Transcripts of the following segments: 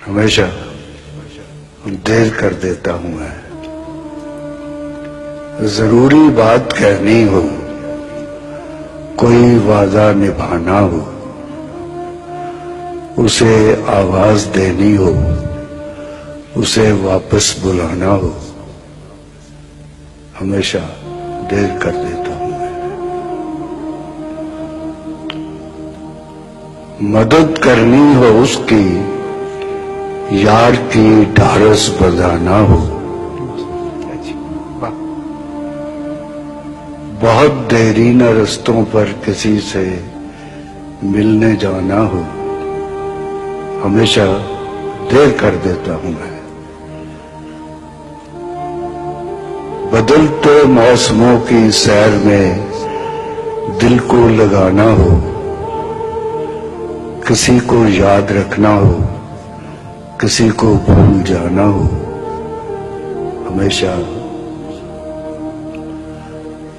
हमेशा देर कर देता हूं मैं। जरूरी बात कहनी हो, कोई वादा निभाना हो, उसे आवाज देनी हो, उसे वापस बुलाना हो, हमेशा देर कर देता हूं मैं। मदद करनी हो उसकी, यार की ढारस बंधाना हो, बहुत देरी न रस्तों पर किसी से मिलने जाना हो, हमेशा देर कर देता हूं मैं। बदलते मौसमों की सैर में दिल को लगाना हो, किसी को याद रखना हो, किसी को भूल जाना हो, हमेशा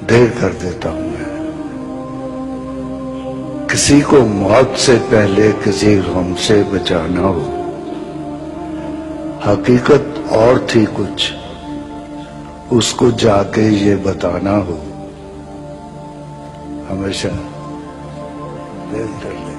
देर कर देता हूं मैं। किसी को मौत से पहले किसी गम से बचाना हो, हकीकत और थी कुछ, उसको जाके ये बताना हो, हमेशा देर कर देता हूं।